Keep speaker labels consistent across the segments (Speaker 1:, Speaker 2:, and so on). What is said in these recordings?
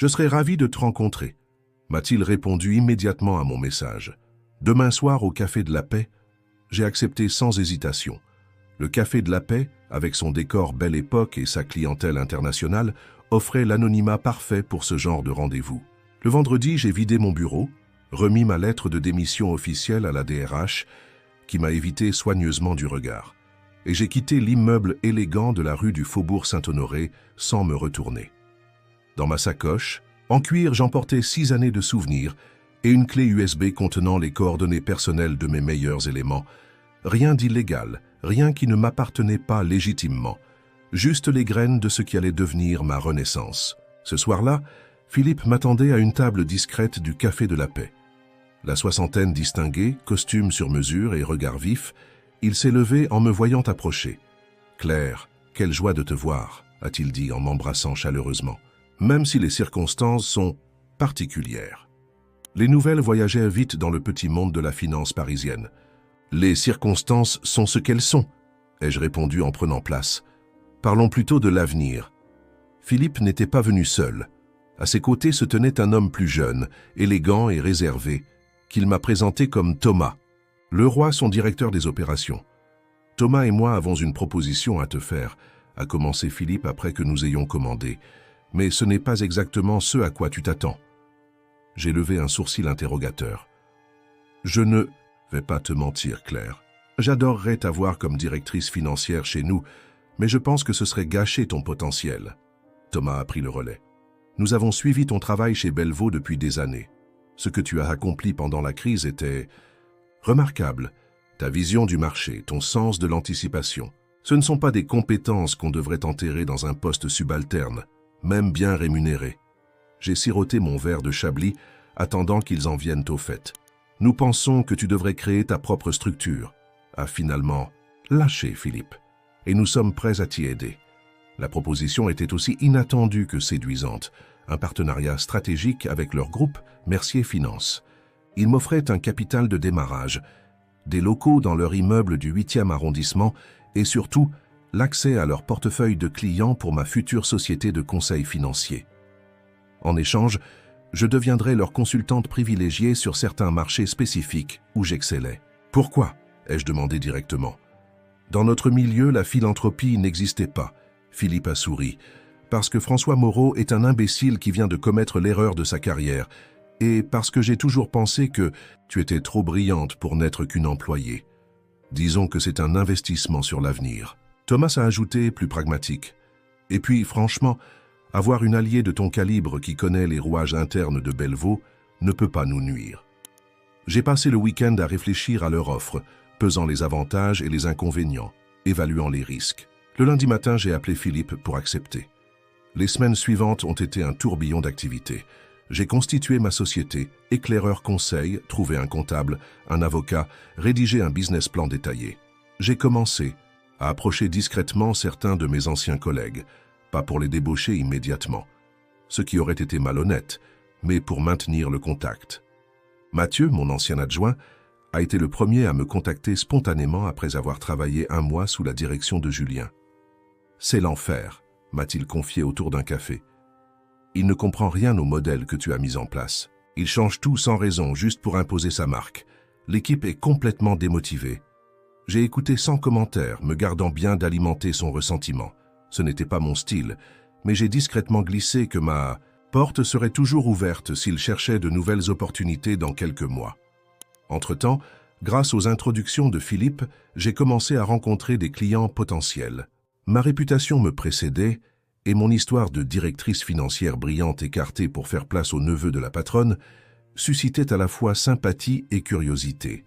Speaker 1: Je serais ravi de te rencontrer, m'a-t-il répondu immédiatement à mon message. Demain soir au Café de la Paix, j'ai accepté sans hésitation. Le Café de la Paix, avec son décor Belle Époque et sa clientèle internationale, offrait l'anonymat parfait pour ce genre de rendez-vous. Le vendredi, j'ai vidé mon bureau, remis ma lettre de démission officielle à la DRH, qui m'a évité soigneusement du regard, et j'ai quitté l'immeuble élégant de la rue du Faubourg Saint-Honoré sans me retourner. Dans ma sacoche, en cuir, j'emportais 6 années de souvenirs et une clé USB contenant les coordonnées personnelles de mes meilleurs éléments. Rien d'illégal, rien qui ne m'appartenait pas légitimement, juste les graines de ce qui allait devenir ma renaissance. Ce soir-là, Philippe m'attendait à une table discrète du Café de la Paix. La soixantaine distinguée, costume sur mesure et regard vif, il s'est levé en me voyant approcher. « Claire, quelle joie de te voir », a-t-il dit en m'embrassant chaleureusement, même si les circonstances sont particulières. Les nouvelles voyageaient vite dans le petit monde de la finance parisienne. « Les circonstances sont ce qu'elles sont », ai-je répondu en prenant place. « Parlons plutôt de l'avenir. » Philippe n'était pas venu seul. À ses côtés se tenait un homme plus jeune, élégant et réservé, qu'il m'a présenté comme Thomas. Leroy, son directeur des opérations. « Thomas et moi avons une proposition à te faire », a commencé Philippe après que nous ayons commandé. « Mais ce n'est pas exactement ce à quoi tu t'attends. » J'ai levé un sourcil interrogateur. « Je ne vais pas te mentir, Claire. J'adorerais t'avoir comme directrice financière chez nous, mais je pense que ce serait gâcher ton potentiel. » Thomas a pris le relais. « Nous avons suivi ton travail chez Bellevaux depuis des années. Ce que tu as accompli pendant la crise était remarquable. Ta vision du marché, ton sens de l'anticipation. Ce ne sont pas des compétences qu'on devrait enterrer dans un poste subalterne, même bien rémunéré. » J'ai siroté mon verre de Chablis, attendant qu'ils en viennent au fait. « Nous pensons que tu devrais créer ta propre structure. » A finalement lâché Philippe. « Et nous sommes prêts à t'y aider. » La proposition était aussi inattendue que séduisante. Un partenariat stratégique avec leur groupe Mercier Finance. Ils m'offraient un capital de démarrage, des locaux dans leur immeuble du 8e arrondissement et surtout l'accès à leur portefeuille de clients pour ma future société de conseil financier. En échange, je deviendrais leur consultante privilégiée sur certains marchés spécifiques où j'excellais. « Pourquoi ?» ai-je demandé directement. « Dans notre milieu, la philanthropie n'existait pas. » Philippe a souri. « Parce que François Moreau est un imbécile qui vient de commettre l'erreur de sa carrière, et parce que j'ai toujours pensé que tu étais trop brillante pour n'être qu'une employée. Disons que c'est un investissement sur l'avenir. » Thomas a ajouté, plus pragmatique. « Et puis, franchement, avoir une alliée de ton calibre qui connaît les rouages internes de Bellevaux ne peut pas nous nuire. » J'ai passé le week-end à réfléchir à leur offre, pesant les avantages et les inconvénients, évaluant les risques. Le lundi matin, j'ai appelé Philippe pour accepter. Les semaines suivantes ont été un tourbillon d'activités. J'ai constitué ma société, éclaireur conseil, trouvé un comptable, un avocat, rédigé un business plan détaillé. J'ai commencé à approcher discrètement certains de mes anciens collègues, pas pour les débaucher immédiatement, ce qui aurait été malhonnête, mais pour maintenir le contact. Mathieu, mon ancien adjoint, a été le premier à me contacter spontanément après avoir travaillé 1 mois sous la direction de Julien. « C'est l'enfer », m'a-t-il confié autour d'un café. « Il ne comprend rien au modèle que tu as mis en place. Il change tout sans raison, juste pour imposer sa marque. L'équipe est complètement démotivée. » J'ai écouté sans commentaire, me gardant bien d'alimenter son ressentiment. Ce n'était pas mon style, mais j'ai discrètement glissé que ma porte serait toujours ouverte s'il cherchait de nouvelles opportunités dans quelques mois. Entre-temps, grâce aux introductions de Philippe, j'ai commencé à rencontrer des clients potentiels. Ma réputation me précédait et mon histoire de directrice financière brillante écartée pour faire place au neveu de la patronne suscitait à la fois sympathie et curiosité.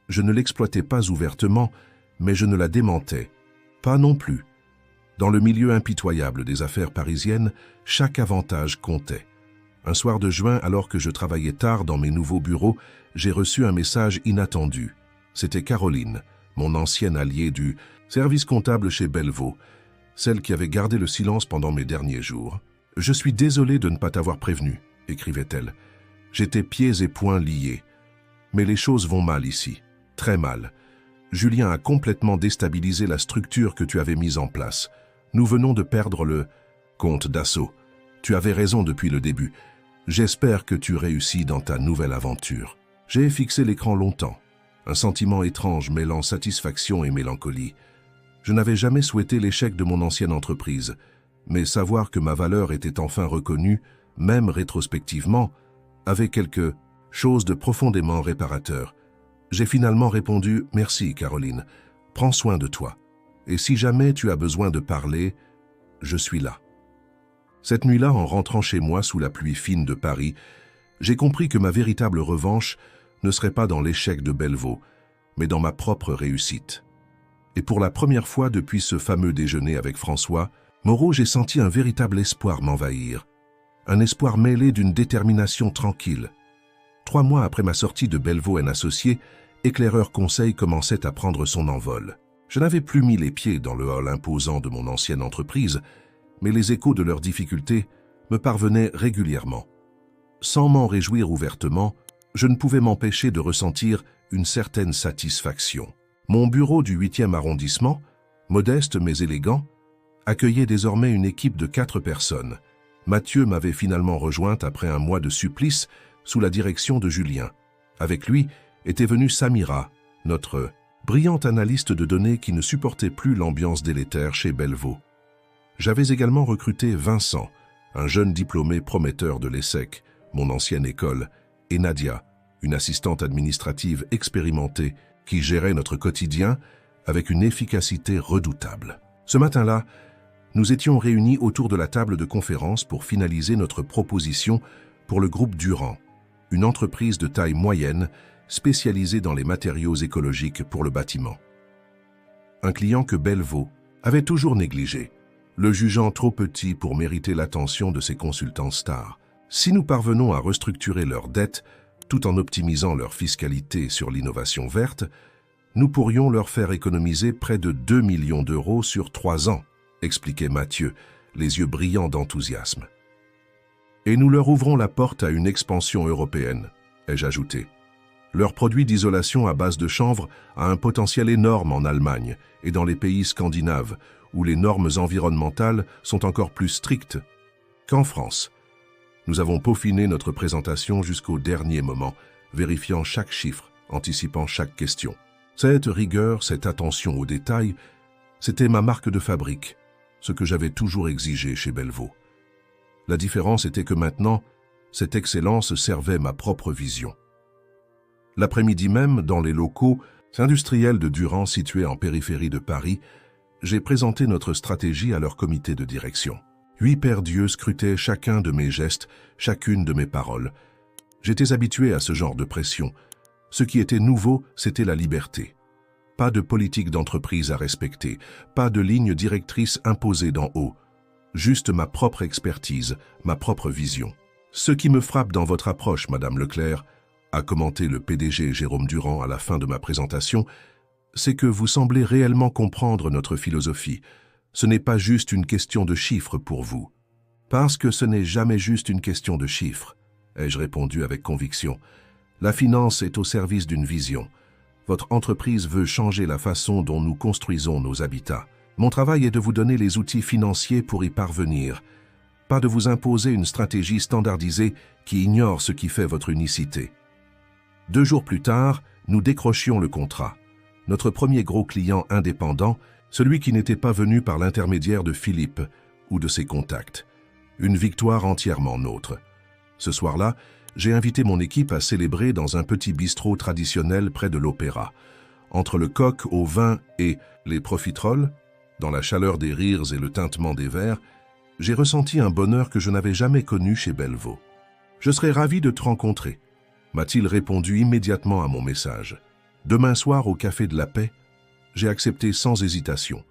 Speaker 1: Je ne l'exploitais pas ouvertement, mais je ne la démentais pas non plus. Dans le milieu impitoyable des affaires parisiennes, chaque avantage comptait. Un soir de juin, alors que je travaillais tard dans mes nouveaux bureaux, j'ai reçu un message inattendu. C'était Caroline, mon ancienne alliée du service comptable chez Bellevaux, celle qui avait gardé le silence pendant mes derniers jours. « Je suis désolée de ne pas t'avoir prévenu », écrivait-elle. « J'étais pieds et poings liés. Mais les choses vont mal ici, très mal. Julien a complètement déstabilisé la structure que tu avais mise en place. Nous venons de perdre le comte d'assaut. Tu avais raison depuis le début. J'espère que tu réussis dans ta nouvelle aventure. » J'ai fixé l'écran longtemps, un sentiment étrange mêlant satisfaction et mélancolie. Je n'avais jamais souhaité l'échec de mon ancienne entreprise, mais savoir que ma valeur était enfin reconnue, même rétrospectivement, avait quelque chose de profondément réparateur. J'ai finalement répondu « Merci, Caroline. Prends soin de toi. Et si jamais tu as besoin de parler, je suis là. » Cette nuit-là, en rentrant chez moi sous la pluie fine de Paris, j'ai compris que ma véritable revanche ne serait pas dans l'échec de Bellevaux, mais dans ma propre réussite. Et pour la première fois depuis ce fameux déjeuner avec François Moreau, j'ai senti un véritable espoir m'envahir. Un espoir mêlé d'une détermination tranquille. 3 mois après ma sortie de Bellevaux & Associés, Éclaireur Conseil commençait à prendre son envol. Je n'avais plus mis les pieds dans le hall imposant de mon ancienne entreprise, mais les échos de leurs difficultés me parvenaient régulièrement. Sans m'en réjouir ouvertement, je ne pouvais m'empêcher de ressentir une certaine satisfaction. Mon bureau du 8e arrondissement, modeste mais élégant, accueillait désormais une équipe de 4 personnes. Mathieu m'avait finalement rejointe après un mois de supplice sous la direction de Julien. Avec lui était venue Samira, notre brillante analyste de données qui ne supportait plus l'ambiance délétère chez Bellevaux. J'avais également recruté Vincent, un jeune diplômé prometteur de l'ESSEC, mon ancienne école, et Nadia, une assistante administrative expérimentée qui gérait notre quotidien avec une efficacité redoutable. Ce matin-là, nous étions réunis autour de la table de conférence pour finaliser notre proposition pour le groupe Durand, une entreprise de taille moyenne spécialisée dans les matériaux écologiques pour le bâtiment. Un client que Bellevaux avait toujours négligé, le jugeant trop petit pour mériter l'attention de ses consultants stars. Si nous parvenons à restructurer leurs dettes tout en optimisant leur fiscalité sur l'innovation verte, nous pourrions leur faire économiser près de 2 millions d'euros sur 3 ans, expliquait Mathieu, les yeux brillants d'enthousiasme. Et nous leur ouvrons la porte à une expansion européenne, ai-je ajouté. Leur produit d'isolation à base de chanvre a un potentiel énorme en Allemagne et dans les pays scandinaves, où les normes environnementales sont encore plus strictes qu'en France. Nous avons peaufiné notre présentation jusqu'au dernier moment, vérifiant chaque chiffre, anticipant chaque question. Cette rigueur, cette attention aux détails, c'était ma marque de fabrique, ce que j'avais toujours exigé chez Bellevaux. La différence était que maintenant, cette excellence servait ma propre vision. L'après-midi même, dans les locaux industriels de Durand situés en périphérie de Paris, j'ai présenté notre stratégie à leur comité de direction. 8 paires d'yeux scrutaient chacun de mes gestes, chacune de mes paroles. J'étais habitué à ce genre de pression. Ce qui était nouveau, c'était la liberté. Pas de politique d'entreprise à respecter, pas de ligne directrice imposée d'en haut. Juste ma propre expertise, ma propre vision. Ce qui me frappe dans votre approche, Madame Leclerc, a commenté le PDG Jérôme Durand à la fin de ma présentation, c'est que vous semblez réellement comprendre notre philosophie. Ce n'est pas juste une question de chiffres pour vous. Parce que ce n'est jamais juste une question de chiffres, ai-je répondu avec conviction. La finance est au service d'une vision. Votre entreprise veut changer la façon dont nous construisons nos habitats. Mon travail est de vous donner les outils financiers pour y parvenir, pas de vous imposer une stratégie standardisée qui ignore ce qui fait votre unicité. 2 jours plus tard, nous décrochions le contrat. Notre premier gros client indépendant, celui qui n'était pas venu par l'intermédiaire de Philippe ou de ses contacts. Une victoire entièrement nôtre. Ce soir-là, j'ai invité mon équipe à célébrer dans un petit bistrot traditionnel près de l'Opéra. Entre le coq au vin et les profiteroles, dans la chaleur des rires et le tintement des verres, j'ai ressenti un bonheur que je n'avais jamais connu chez Bellevaux. « Je serais ravi de te rencontrer », m'a-t-il répondu immédiatement à mon message. Demain soir au Café de la Paix, j'ai accepté sans hésitation.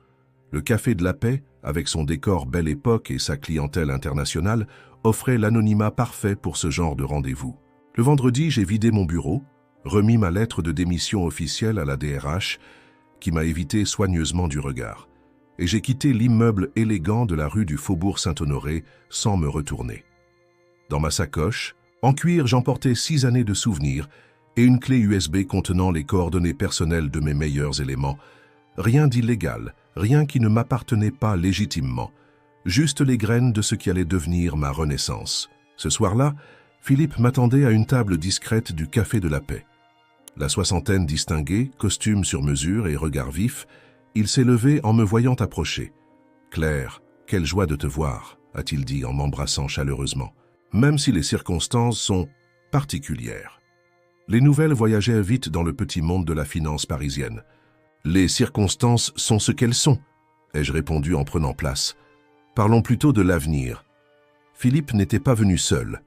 Speaker 1: Le Café de la Paix, avec son décor Belle Époque et sa clientèle internationale, offrait l'anonymat parfait pour ce genre de rendez-vous. Le vendredi, j'ai vidé mon bureau, remis ma lettre de démission officielle à la DRH, qui m'a évité soigneusement du regard, et j'ai quitté l'immeuble élégant de la rue du Faubourg Saint-Honoré sans me retourner. Dans ma sacoche, en cuir, j'emportais 6 années de souvenirs et une clé USB contenant les coordonnées personnelles de mes meilleurs éléments. Rien d'illégal, rien qui ne m'appartenait pas légitimement. Juste les graines de ce qui allait devenir ma renaissance. Ce soir-là, Philippe m'attendait à une table discrète du Café de la Paix. La soixantaine distinguée, costume sur mesure et regard vif, il s'est levé en me voyant approcher. « Claire, quelle joie de te voir », a-t-il dit en m'embrassant chaleureusement, même si les circonstances sont particulières. Les nouvelles voyageaient vite dans le petit monde de la finance parisienne. « Les circonstances sont ce qu'elles sont », ai-je répondu en prenant place. « Parlons plutôt de l'avenir. » Philippe n'était pas venu seul.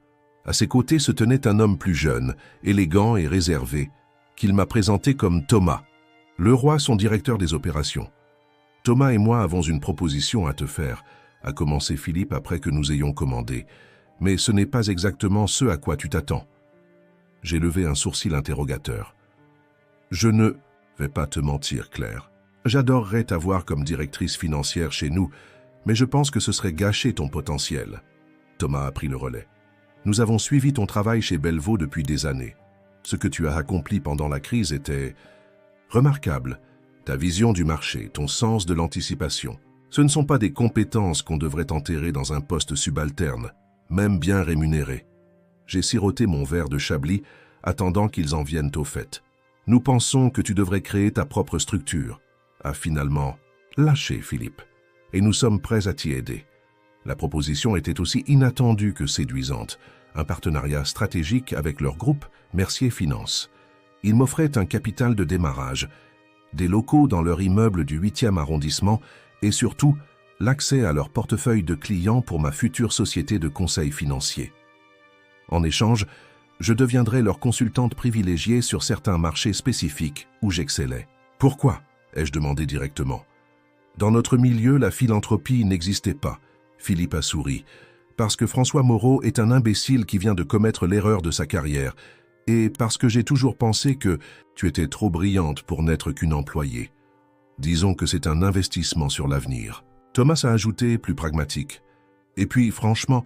Speaker 1: À ses côtés se tenait un homme plus jeune, élégant et réservé, qu'il m'a présenté comme Thomas, Leroy, son directeur des opérations. « Thomas et moi avons une proposition à te faire », a commencé Philippe après que nous ayons commandé. « Mais ce n'est pas exactement ce à quoi tu t'attends. » J'ai levé un sourcil interrogateur. « Je ne vais pas te mentir, Claire. J'adorerais t'avoir comme directrice financière chez nous, mais je pense que ce serait gâcher ton potentiel. » Thomas a pris le relais. « Nous avons suivi ton travail chez Belvaux depuis des années. Ce que tu as accompli pendant la crise était remarquable. Ta vision du marché, ton sens de l'anticipation. Ce ne sont pas des compétences qu'on devrait enterrer dans un poste subalterne, même bien rémunéré. » J'ai siroté mon verre de Chablis, attendant qu'ils en viennent au fait. « Nous pensons que tu devrais créer ta propre structure. » A finalement lâché Philippe. « Et nous sommes prêts à t'y aider. » La proposition était aussi inattendue que séduisante. Un partenariat stratégique avec leur groupe Mercier Finance. Ils m'offraient un capital de démarrage, des locaux dans leur immeuble du 8e arrondissement et surtout l'accès à leur portefeuille de clients pour ma future société de conseil financier. En échange, je deviendrai leur consultante privilégiée sur certains marchés spécifiques où j'excellais. « Pourquoi ?» ai-je demandé directement. « Dans notre milieu, la philanthropie n'existait pas. » Philippe a souri. « Parce que François Moreau est un imbécile qui vient de commettre l'erreur de sa carrière. Et parce que j'ai toujours pensé que tu étais trop brillante pour n'être qu'une employée. Disons que c'est un investissement sur l'avenir. » Thomas a ajouté, plus pragmatique. « Et puis, franchement,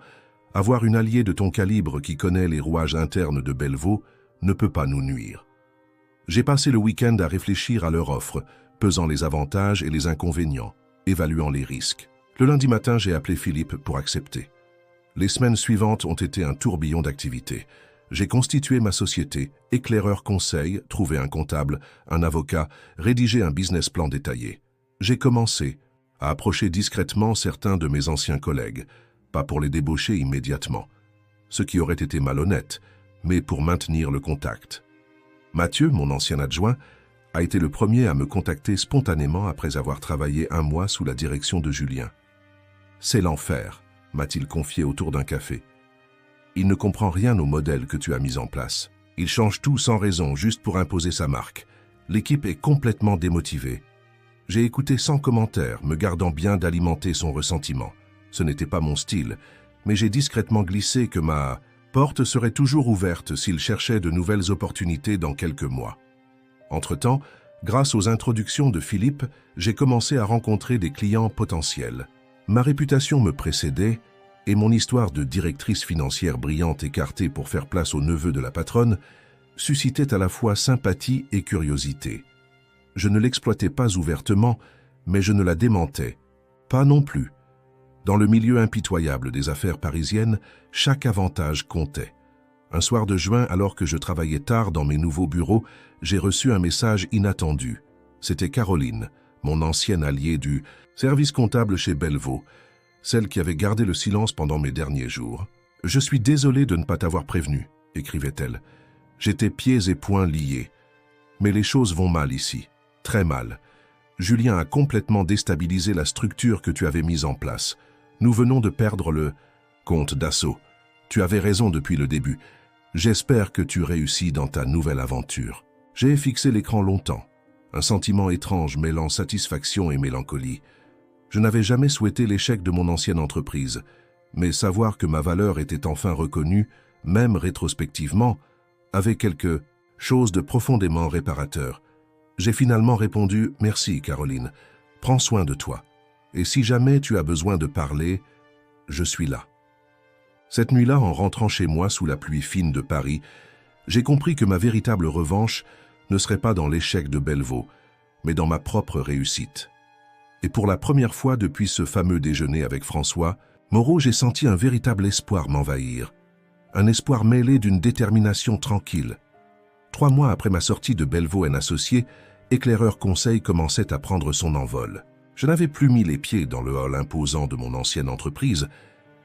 Speaker 1: avoir une alliée de ton calibre qui connaît les rouages internes de Belvaux ne peut pas nous nuire. » J'ai passé le week-end à réfléchir à leur offre, pesant les avantages et les inconvénients, évaluant les risques. Le lundi matin, j'ai appelé Philippe pour accepter. Les semaines suivantes ont été un tourbillon d'activités. J'ai constitué ma société, éclaireur conseil, trouvé un comptable, un avocat, rédigé un business plan détaillé. J'ai commencé à approcher discrètement certains de mes anciens collègues, pas pour les débaucher immédiatement, ce qui aurait été malhonnête, mais pour maintenir le contact. Mathieu, mon ancien adjoint, a été le premier à me contacter spontanément après avoir travaillé un mois sous la direction de Julien. « C'est l'enfer », m'a-t-il confié autour d'un café. « Il ne comprend rien au modèle que tu as mis en place. Il change tout sans raison, juste pour imposer sa marque. L'équipe est complètement démotivée. » J'ai écouté sans commentaire, me gardant bien d'alimenter son ressentiment. Ce n'était pas mon style, mais j'ai discrètement glissé que ma porte serait toujours ouverte s'il cherchait de nouvelles opportunités dans quelques mois. Entre-temps, grâce aux introductions de Philippe, j'ai commencé à rencontrer des clients potentiels. Ma réputation me précédait et mon histoire de directrice financière brillante écartée pour faire place au neveu de la patronne suscitait à la fois sympathie et curiosité. Je ne l'exploitais pas ouvertement, mais je ne la démentais pas non plus. Dans le milieu impitoyable des affaires parisiennes, chaque avantage comptait. Un soir de juin, alors que je travaillais tard dans mes nouveaux bureaux, j'ai reçu un message inattendu. C'était Caroline, mon ancienne alliée du service comptable chez Belvaux, celle qui avait gardé le silence pendant mes derniers jours. « Je suis désolée de ne pas t'avoir prévenu », écrivait-elle. « J'étais pieds et poings liés. Mais les choses vont mal ici, très mal. Julien a complètement déstabilisé la structure que tu avais mise en place. Nous venons de perdre le compte d'assaut. Tu avais raison depuis le début. J'espère que tu réussis dans ta nouvelle aventure. » J'ai fixé l'écran longtemps, un sentiment étrange mêlant satisfaction et mélancolie. Je n'avais jamais souhaité l'échec de mon ancienne entreprise, mais savoir que ma valeur était enfin reconnue, même rétrospectivement, avait quelque chose de profondément réparateur. J'ai finalement répondu « Merci, Caroline. Prends soin de toi. Et si jamais tu as besoin de parler, je suis là. » Cette nuit-là, en rentrant chez moi sous la pluie fine de Paris, j'ai compris que ma véritable revanche ne serait pas dans l'échec de Belvaux, mais dans ma propre réussite. Et pour la première fois depuis ce fameux déjeuner avec François Moreau, j'ai senti un véritable espoir m'envahir. Un espoir mêlé d'une détermination tranquille. 3 mois après ma sortie de Belvaux & Associés, Éclaireur Conseil commençait à prendre son envol. Je n'avais plus mis les pieds dans le hall imposant de mon ancienne entreprise,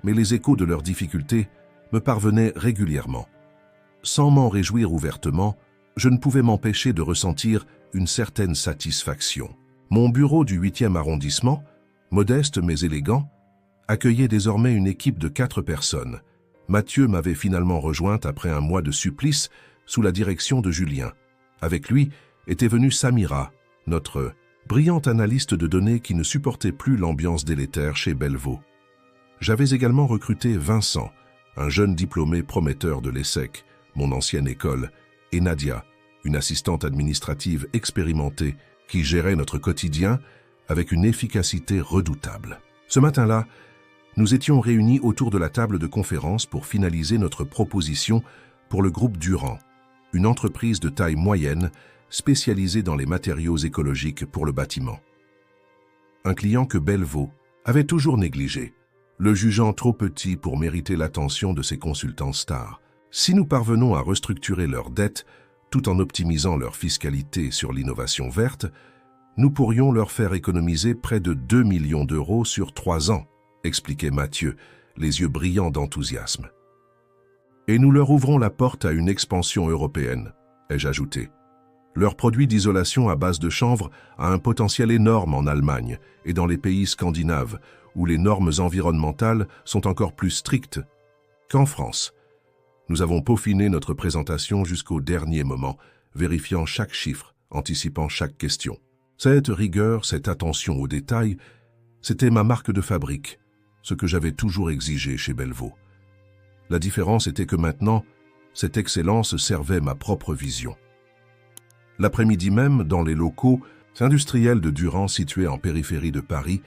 Speaker 1: mais les échos de leurs difficultés me parvenaient régulièrement. Sans m'en réjouir ouvertement, je ne pouvais m'empêcher de ressentir une certaine satisfaction. Mon bureau du 8e arrondissement, modeste mais élégant, accueillait désormais une équipe de 4 personnes. Mathieu m'avait finalement rejointe après un mois de supplice sous la direction de Julien. Avec lui était venue Samira, notre brillante analyste de données qui ne supportait plus l'ambiance délétère chez Belvaux. J'avais également recruté Vincent, un jeune diplômé prometteur de l'ESSEC, mon ancienne école, et Nadia, une assistante administrative expérimentée qui gérait notre quotidien avec une efficacité redoutable. Ce matin-là, nous étions réunis autour de la table de conférence pour finaliser notre proposition pour le groupe Durand, une entreprise de taille moyenne spécialisée dans les matériaux écologiques pour le bâtiment. Un client que Belvaux avait toujours négligé, le jugeant trop petit pour mériter l'attention de ses consultants stars. Si nous parvenons à restructurer leurs dettes tout en optimisant leur fiscalité sur l'innovation verte, nous pourrions leur faire économiser près de 2 millions d'euros sur 3 ans, expliquait Mathieu, les yeux brillants d'enthousiasme. Et nous leur ouvrons la porte à une expansion européenne, ai-je ajouté. Leur produit d'isolation à base de chanvre a un potentiel énorme en Allemagne et dans les pays scandinaves, où les normes environnementales sont encore plus strictes qu'en France. Nous avons peaufiné notre présentation jusqu'au dernier moment, vérifiant chaque chiffre, anticipant chaque question. Cette rigueur, cette attention aux détails, c'était ma marque de fabrique, ce que j'avais toujours exigé chez Belvaux. La différence était que maintenant, cette excellence servait ma propre vision. L'après-midi même, dans les locaux industriels de Durand situés en périphérie de Paris,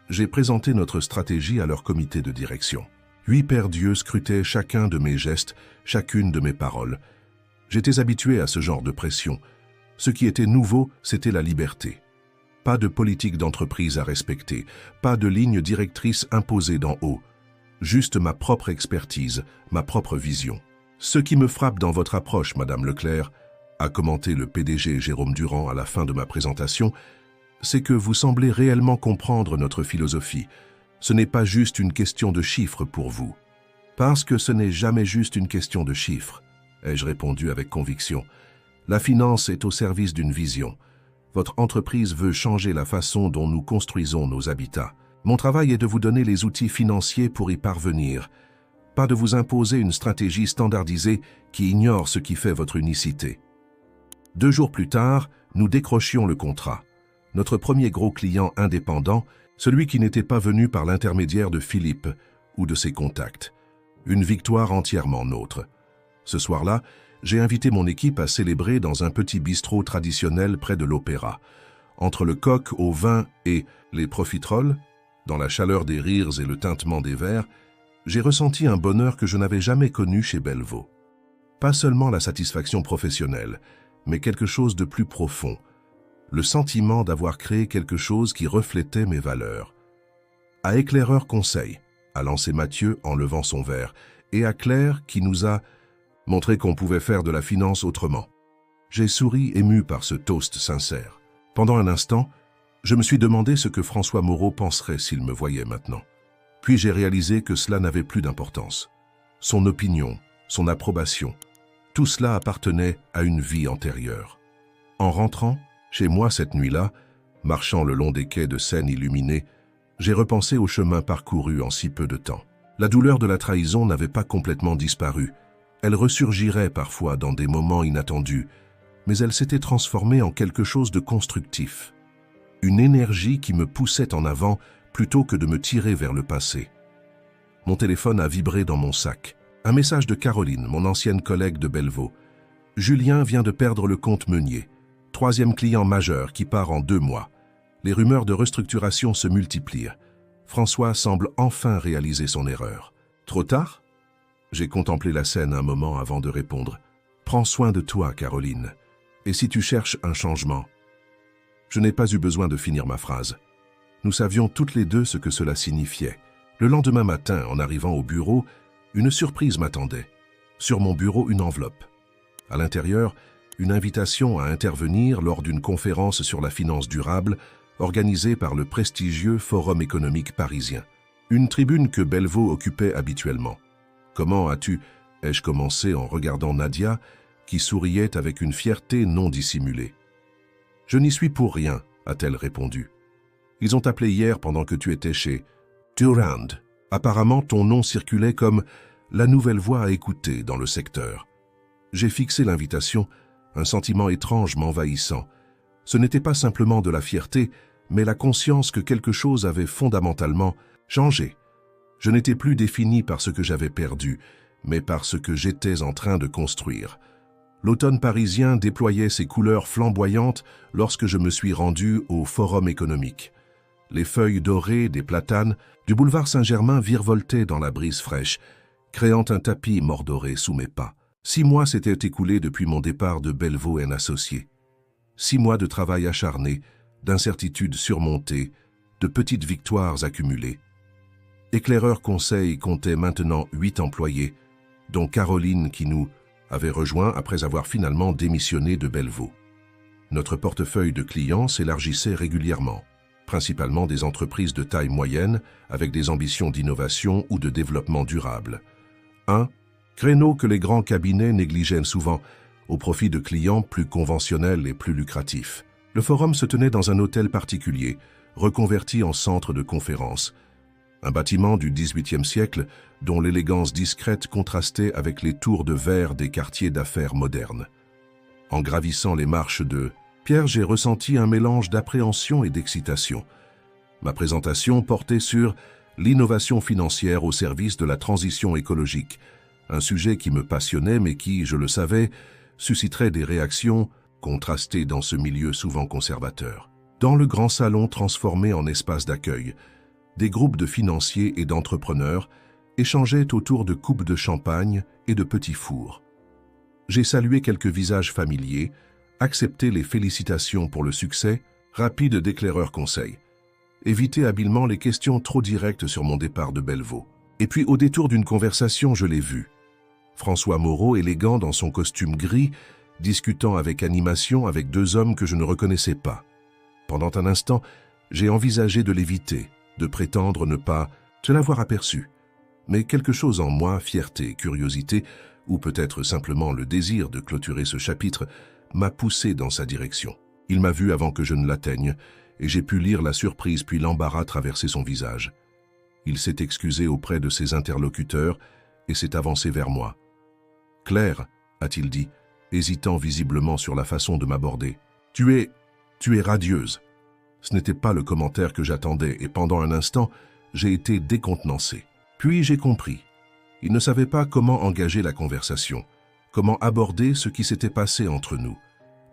Speaker 1: j'ai présenté notre stratégie à leur comité de direction. 8 paires d'yeux scrutaient chacun de mes gestes, chacune de mes paroles. J'étais habitué à ce genre de pression. Ce qui était nouveau, c'était la liberté. Pas de politique d'entreprise à respecter, pas de ligne directrice imposée d'en haut. Juste ma propre expertise, ma propre vision. Ce qui me frappe dans votre approche, Madame Leclerc, a commenté le PDG Jérôme Durand à la fin de ma présentation, c'est que vous semblez réellement comprendre notre philosophie. Ce n'est pas juste une question de chiffres pour vous. Parce que ce n'est jamais juste une question de chiffres, ai-je répondu avec conviction. La finance est au service d'une vision. Votre entreprise veut changer la façon dont nous construisons nos habitats. Mon travail est de vous donner les outils financiers pour y parvenir, pas de vous imposer une stratégie standardisée qui ignore ce qui fait votre unicité. 2 jours plus tard, nous décrochions le contrat. Notre premier gros client indépendant, celui qui n'était pas venu par l'intermédiaire de Philippe ou de ses contacts. Une victoire entièrement nôtre. Ce soir-là, j'ai invité mon équipe à célébrer dans un petit bistrot traditionnel près de l'Opéra. Entre le coq au vin et les profiteroles, dans la chaleur des rires et le tintement des verres, j'ai ressenti un bonheur que je n'avais jamais connu chez Belvaux. Pas seulement la satisfaction professionnelle, mais quelque chose de plus profond. Le sentiment d'avoir créé quelque chose qui reflétait mes valeurs. À Éclaireur Conseil, a lancé Mathieu en levant son verre, et à Claire qui nous a montré qu'on pouvait faire de la finance autrement. J'ai souri ému par ce toast sincère. Pendant un instant, je me suis demandé ce que François Moreau penserait s'il me voyait maintenant. Puis j'ai réalisé que cela n'avait plus d'importance. Son opinion, son approbation, tout cela appartenait à une vie antérieure. En rentrant chez moi cette nuit-là, marchant le long des quais de Seine illuminés, j'ai repensé au chemin parcouru en si peu de temps. La douleur de la trahison n'avait pas complètement disparu. Elle ressurgirait parfois dans des moments inattendus, mais elle s'était transformée en quelque chose de constructif. Une énergie qui me poussait en avant plutôt que de me tirer vers le passé. Mon téléphone a vibré dans mon sac. Un message de Caroline, mon ancienne collègue de Belvaux. Julien vient de perdre le compte Meunier. 3e client majeur qui part en 2 mois. Les rumeurs de restructuration se multiplient. François semble enfin réaliser son erreur. Trop tard ? J'ai contemplé la scène un moment avant de répondre. Prends soin de toi, Caroline. Et si tu cherches un changement ? Je n'ai pas eu besoin de finir ma phrase. Nous savions toutes les deux ce que cela signifiait. Le lendemain matin, en arrivant au bureau, une surprise m'attendait. Sur mon bureau, une enveloppe. À l'intérieur, une invitation à intervenir lors d'une conférence sur la finance durable organisée par le prestigieux Forum économique parisien. Une tribune que Bellevaux occupait habituellement. « Comment as-tu » ai-je commencé en regardant Nadia, qui souriait avec une fierté non dissimulée. « Je n'y suis pour rien », a-t-elle répondu. « Ils ont appelé hier pendant que tu étais chez Durand. Apparemment, ton nom circulait comme la nouvelle voix à écouter dans le secteur. » J'ai fixé l'invitation, un sentiment étrange m'envahissant. Ce n'était pas simplement de la fierté, mais la conscience que quelque chose avait fondamentalement changé. Je n'étais plus défini par ce que j'avais perdu, mais par ce que j'étais en train de construire. L'automne parisien déployait ses couleurs flamboyantes lorsque je me suis rendu au Forum économique. Les feuilles dorées des platanes du boulevard Saint-Germain virevoltaient dans la brise fraîche, créant un tapis mordoré sous mes pas. 6 mois s'étaient écoulés depuis mon départ de Bellevaux & Associés. 6 mois de travail acharné, d'incertitudes surmontées, de petites victoires accumulées. Éclaireur Conseil comptait maintenant 8 employés, dont Caroline qui nous avait rejoints après avoir finalement démissionné de Bellevaux. Notre portefeuille de clients s'élargissait régulièrement, principalement des entreprises de taille moyenne avec des ambitions d'innovation ou de développement durable. Un créneau que les grands cabinets négligeaient souvent, au profit de clients plus conventionnels et plus lucratifs. Le forum se tenait dans un hôtel particulier, reconverti en centre de conférence. Un bâtiment du XVIIIe siècle dont l'élégance discrète contrastait avec les tours de verre des quartiers d'affaires modernes. En gravissant les marches de pierre, j'ai ressenti un mélange d'appréhension et d'excitation. Ma présentation portait sur l'innovation financière au service de la transition écologique, un sujet qui me passionnait mais qui, je le savais, susciterait des réactions contrastées dans ce milieu souvent conservateur. Dans le grand salon transformé en espace d'accueil, des groupes de financiers et d'entrepreneurs échangeaient autour de coupes de champagne et de petits fours. J'ai salué quelques visages familiers, accepté les félicitations pour le succès rapide d'Éclaireur Conseil, évité habilement les questions trop directes sur mon départ de Bellevaux. Et puis, au détour d'une conversation, je l'ai vu. François Moreau, élégant dans son costume gris, discutant avec animation avec 2 hommes que je ne reconnaissais pas. Pendant un instant, j'ai envisagé de l'éviter, de prétendre ne pas te l'avoir aperçu. Mais quelque chose en moi, fierté, curiosité, ou peut-être simplement le désir de clôturer ce chapitre, m'a poussé dans sa direction. Il m'a vu avant que je ne l'atteigne, et j'ai pu lire la surprise puis l'embarras traverser son visage. Il s'est excusé auprès de ses interlocuteurs et s'est avancé vers moi. « Claire, a-t-il dit, hésitant visiblement sur la façon de m'aborder, tu es radieuse. » Ce n'était pas le commentaire que j'attendais et pendant un instant, j'ai été décontenancé. Puis j'ai compris. Il ne savait pas comment engager la conversation, comment aborder ce qui s'était passé entre nous.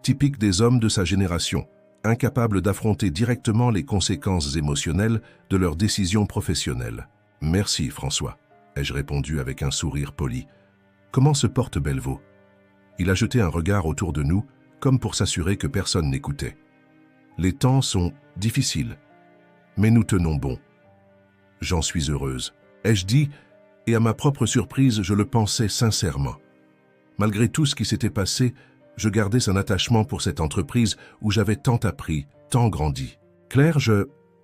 Speaker 1: Typique des hommes de sa génération, incapables d'affronter directement les conséquences émotionnelles de leurs décisions professionnelles. « Merci, François », ai-je répondu avec un sourire poli. « Comment se porte Bellevaux ?» Il a jeté un regard autour de nous, comme pour s'assurer que personne n'écoutait. « Les temps sont difficiles, mais nous tenons bon. »« J'en suis heureuse », ai-je dit, et à ma propre surprise, je le pensais sincèrement. Malgré tout ce qui s'était passé, je gardais un attachement pour cette entreprise où j'avais tant appris, tant grandi. « Claire,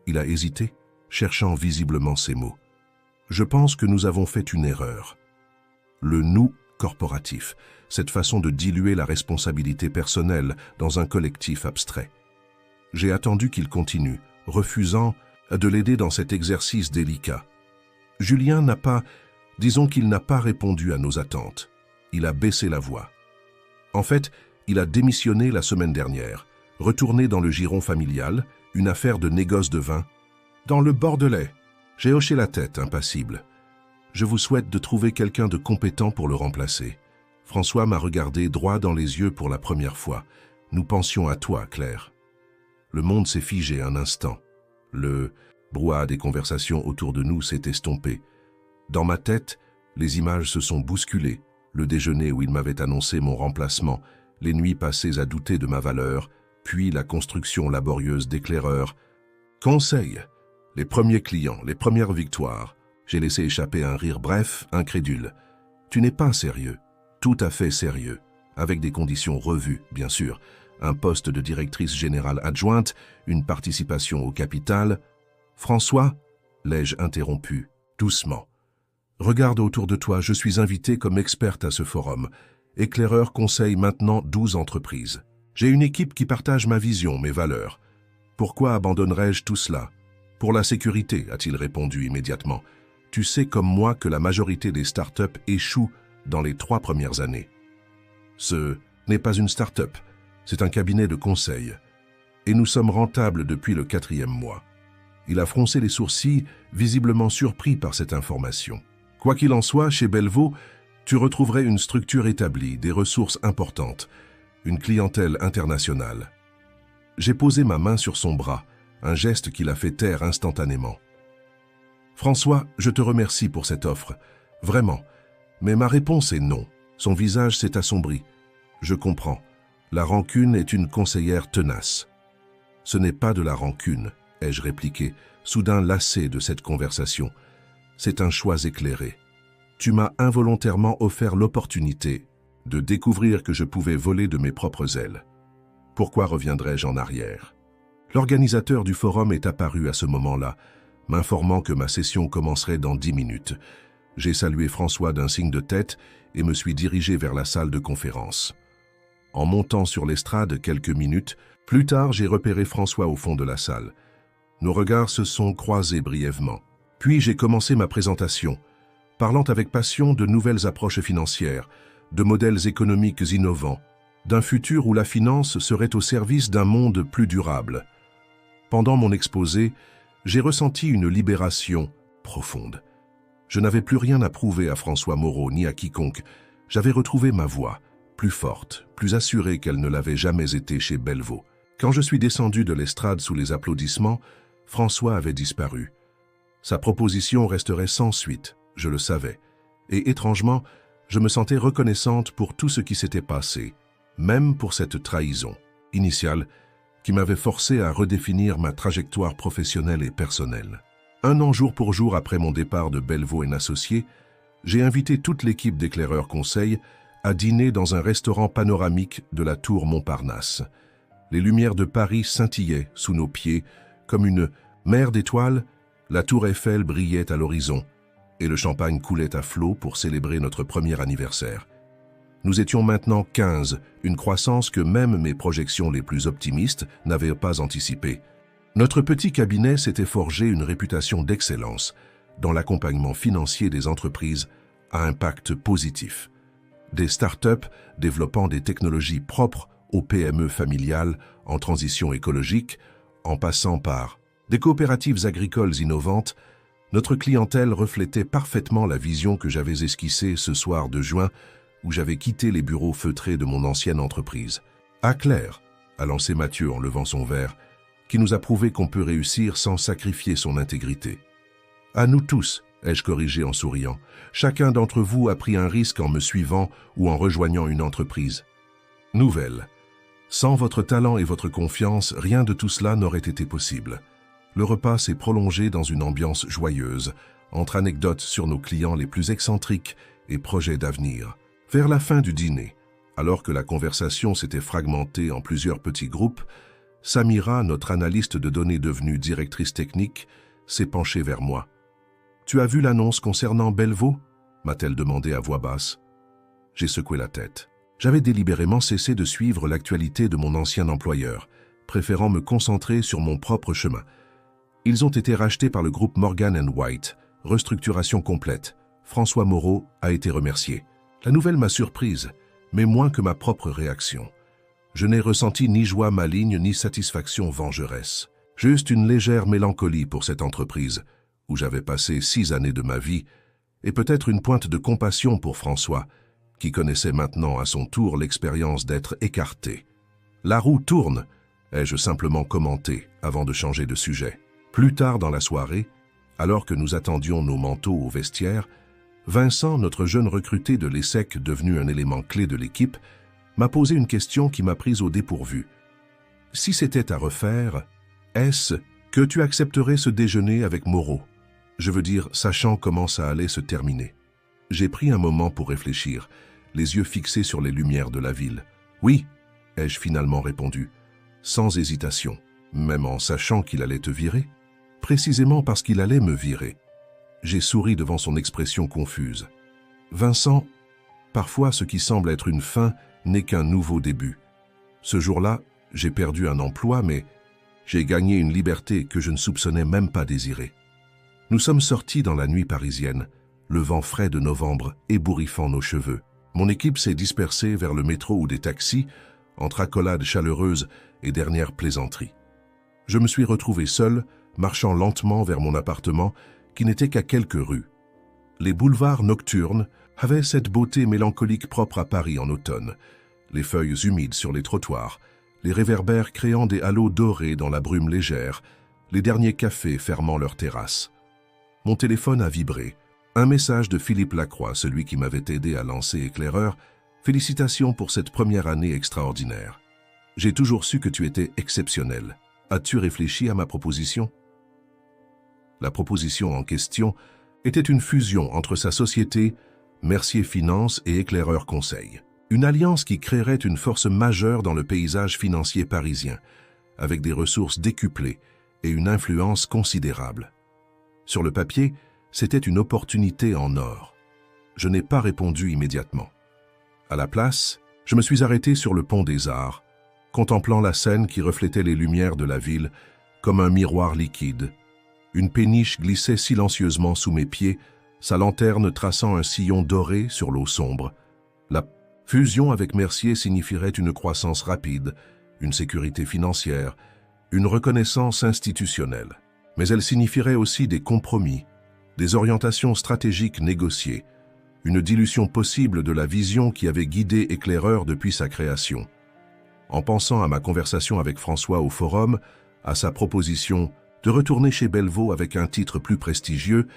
Speaker 1: Il a hésité, cherchant visiblement ses mots. « Je pense que nous avons fait une erreur. Le « nous » corporatif, cette façon de diluer la responsabilité personnelle dans un collectif abstrait. J'ai attendu qu'il continue, refusant de l'aider dans cet exercice délicat. Julien disons qu'il n'a pas répondu à nos attentes. Il a baissé la voix. En fait, il a démissionné la semaine dernière, retourné dans le giron familial, une affaire de négoce de vin. Dans le Bordelais, j'ai hoché la tête, impassible. Je vous souhaite de trouver quelqu'un de compétent pour le remplacer. François m'a regardé droit dans les yeux pour la première fois. Nous pensions à toi, Claire. Le monde s'est figé un instant. Le brouhaha des conversations autour de nous s'est estompé. Dans ma tête, les images se sont bousculées. Le déjeuner où il m'avait annoncé mon remplacement, les nuits passées à douter de ma valeur, puis la construction laborieuse d'Éclaireur. « Conseil » Les premiers clients, les premières victoires. J'ai laissé échapper un rire bref, incrédule. Tu n'es pas sérieux. Tout à fait sérieux. Avec des conditions revues, bien sûr. Un poste de directrice générale adjointe, une participation au capital. François, l'ai-je interrompu, doucement. Regarde autour de toi, je suis invité comme experte à ce forum. Éclaireur conseille maintenant 12 entreprises. J'ai une équipe qui partage ma vision, mes valeurs. Pourquoi abandonnerais-je tout cela? Pour la sécurité, a-t-il répondu immédiatement. Tu sais comme moi que la majorité des startups échouent dans les 3 premières années. Ce n'est pas une start-up, c'est un cabinet de conseil. Et nous sommes rentables depuis le 4e mois. Il a froncé les sourcils, visiblement surpris par cette information. Quoi qu'il en soit, chez Bellevaux, tu retrouverais une structure établie, des ressources importantes, une clientèle internationale. J'ai posé ma main sur son bras, un geste qui l'a fait taire instantanément. François, je te remercie pour cette offre, vraiment, mais ma réponse est non. Son visage s'est assombri. Je comprends. La rancune est une conseillère tenace. Ce n'est pas de la rancune, ai-je répliqué, soudain lassé de cette conversation. C'est un choix éclairé. Tu m'as involontairement offert l'opportunité de découvrir que je pouvais voler de mes propres ailes. Pourquoi reviendrais-je en arrière? L'organisateur du forum est apparu à ce moment-là, m'informant que ma session commencerait dans 10 minutes. J'ai salué François d'un signe de tête et me suis dirigé vers la salle de conférence. En montant sur l'estrade quelques minutes, plus tard j'ai repéré François au fond de la salle. Nos regards se sont croisés brièvement. Puis j'ai commencé ma présentation, parlant avec passion de nouvelles approches financières, de modèles économiques innovants, d'un futur où la finance serait au service d'un monde plus durable. Pendant mon exposé, j'ai ressenti une libération profonde. Je n'avais plus rien à prouver à François Moreau ni à quiconque. J'avais retrouvé ma voix, plus forte, plus assurée qu'elle ne l'avait jamais été chez Bellevaux. Quand je suis descendu de l'estrade sous les applaudissements, François avait disparu. Sa proposition resterait sans suite, je le savais. Et étrangement, je me sentais reconnaissante pour tout ce qui s'était passé, même pour cette trahison initiale qui m'avait forcé à redéfinir ma trajectoire professionnelle et personnelle. 1 an jour pour jour après mon départ de Bellevaux & Associés, j'ai invité toute l'équipe d'Éclaireurs Conseil à dîner dans un restaurant panoramique de la tour Montparnasse. Les lumières de Paris scintillaient sous nos pieds comme une mer d'étoiles. La tour Eiffel brillait à l'horizon et le champagne coulait à flots pour célébrer notre premier anniversaire. Nous étions maintenant 15, une croissance que même mes projections les plus optimistes n'avaient pas anticipée. Notre petit cabinet s'était forgé une réputation d'excellence dans l'accompagnement financier des entreprises à impact positif. Des start-up développant des technologies propres aux PME familiales en transition écologique, en passant par des coopératives agricoles innovantes, notre clientèle reflétait parfaitement la vision que j'avais esquissée ce soir de juin où j'avais quitté les bureaux feutrés de mon ancienne entreprise. « À clair », a lancé Mathieu en levant son verre, qui nous a prouvé qu'on peut réussir sans sacrifier son intégrité. « À nous tous », ai-je corrigé en souriant. « Chacun d'entre vous a pris un risque en me suivant ou en rejoignant une entreprise. Nouvelle. Sans votre talent et votre confiance, rien de tout cela n'aurait été possible. » Le repas s'est prolongé dans une ambiance joyeuse, entre anecdotes sur nos clients les plus excentriques et projets d'avenir. Vers la fin du dîner, alors que la conversation s'était fragmentée en plusieurs petits groupes, Samira, notre analyste de données devenue directrice technique, s'est penchée vers moi. « Tu as vu l'annonce concernant Bellevaux » m'a-t-elle demandé à voix basse. J'ai secoué la tête. J'avais délibérément cessé de suivre l'actualité de mon ancien employeur, préférant me concentrer sur mon propre chemin. Ils ont été rachetés par le groupe Morgan & White, restructuration complète. François Moreau a été remercié. La nouvelle m'a surprise, mais moins que ma propre réaction. Je n'ai ressenti ni joie maligne ni satisfaction vengeresse. Juste une légère mélancolie pour cette entreprise, où j'avais passé 6 années de ma vie, et peut-être une pointe de compassion pour François, qui connaissait maintenant à son tour l'expérience d'être écarté. « La roue tourne », ai-je simplement commenté avant de changer de sujet. Plus tard dans la soirée, alors que nous attendions nos manteaux au vestiaire, Vincent, notre jeune recruté de l'ESSEC devenu un élément clé de l'équipe, m'a posé une question qui m'a prise au dépourvu. Si c'était à refaire, est-ce Que tu accepterais ce déjeuner avec Moreau. Je veux dire, sachant comment ça allait se terminer. J'ai pris un moment pour réfléchir, les yeux fixés sur les lumières de la ville. Oui, ai-je finalement répondu, sans hésitation, même en sachant qu'il allait te virer. Précisément parce qu'il allait me virer. J'ai souri devant son expression confuse. Vincent, parfois ce qui semble être une fin n'est qu'un nouveau début. Ce jour-là, j'ai perdu un emploi, mais j'ai gagné une liberté que je ne soupçonnais même pas désirer. Nous sommes sortis dans la nuit parisienne, le vent frais de novembre ébouriffant nos cheveux. Mon équipe s'est dispersée vers le métro ou des taxis, entre accolades chaleureuses et dernières plaisanteries. Je me suis retrouvé seul, marchant lentement vers mon appartement, qui n'était qu'à quelques rues. Les boulevards nocturnes avaient cette beauté mélancolique propre à Paris en automne, les feuilles humides sur les trottoirs, les réverbères créant des halos dorés dans la brume légère, les derniers cafés fermant leurs terrasses. Mon téléphone a vibré. Un message de Philippe Lacroix, celui qui m'avait aidé à lancer Éclaireur. Félicitations pour cette première année extraordinaire. J'ai toujours su que tu étais exceptionnel. As-tu réfléchi à ma proposition? La proposition en question était une fusion entre sa société, Mercier Finance et Éclaireur Conseil. Une alliance qui créerait une force majeure dans le paysage financier parisien, avec des ressources décuplées et une influence considérable. Sur le papier, c'était une opportunité en or. Je n'ai pas répondu immédiatement. À la place, je me suis arrêté sur le pont des Arts, contemplant la scène qui reflétait les lumières de la ville comme un miroir liquide. Une péniche glissait silencieusement sous mes pieds, sa lanterne traçant un sillon doré sur l'eau sombre. La fusion avec Mercier signifierait une croissance rapide, une sécurité financière, une reconnaissance institutionnelle. Mais elle signifierait aussi des compromis, des orientations stratégiques négociées, une dilution possible de la vision qui avait guidé Éclaireur depuis sa création. En pensant à ma conversation avec François au forum, à sa proposition de retourner chez Belvaux avec un titre plus prestigieux,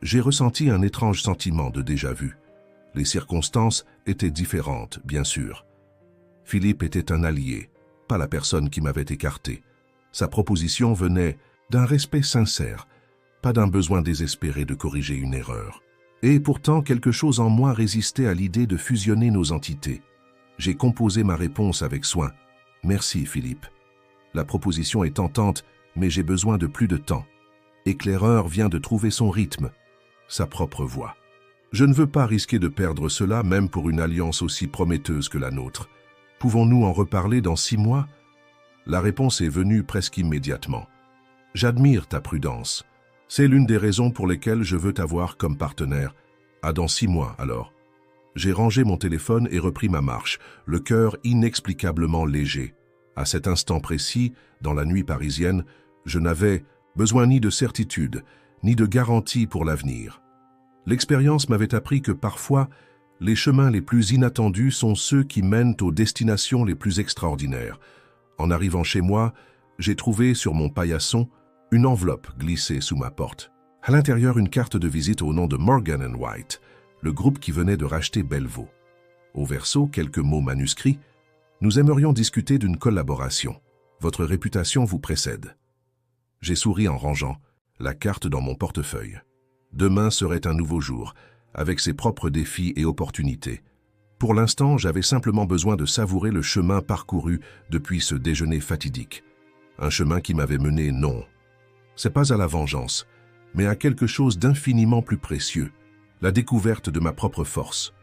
Speaker 1: j'ai ressenti un étrange sentiment de déjà-vu. Les circonstances étaient différentes, bien sûr. Philippe était un allié, pas la personne qui m'avait écarté. Sa proposition venait d'un respect sincère, pas d'un besoin désespéré de corriger une erreur. Et pourtant, quelque chose en moi résistait à l'idée de fusionner nos entités. J'ai composé ma réponse avec soin. Merci, Philippe. La proposition est tentante, mais j'ai besoin de plus de temps. Éclaireur vient de trouver son rythme, sa propre voie. Je ne veux pas risquer de perdre cela, même pour une alliance aussi prometteuse que la nôtre. Pouvons-nous en reparler dans 6 mois? La réponse est venue presque immédiatement. J'admire ta prudence. C'est l'une des raisons pour lesquelles je veux t'avoir comme partenaire. À dans 6 mois, alors. J'ai rangé mon téléphone et repris ma marche, le cœur inexplicablement léger. À cet instant précis, dans la nuit parisienne, je n'avais besoin ni de certitude, ni de garantie pour l'avenir. L'expérience m'avait appris que parfois, les chemins les plus inattendus sont ceux qui mènent aux destinations les plus extraordinaires. En arrivant chez moi, j'ai trouvé sur mon paillasson une enveloppe glissée sous ma porte. À l'intérieur, une carte de visite au nom de Morgan & White, le groupe qui venait de racheter Belvaux. Au verso, quelques mots manuscrits. Nous aimerions discuter d'une collaboration. Votre réputation vous précède. J'ai souri en rangeant la carte dans mon portefeuille. Demain serait un nouveau jour, avec ses propres défis et opportunités. Pour l'instant, j'avais simplement besoin de savourer le chemin parcouru depuis ce déjeuner fatidique. Un chemin qui m'avait mené, non. C'est pas à la vengeance, mais à quelque chose d'infiniment plus précieux, la découverte de ma propre force.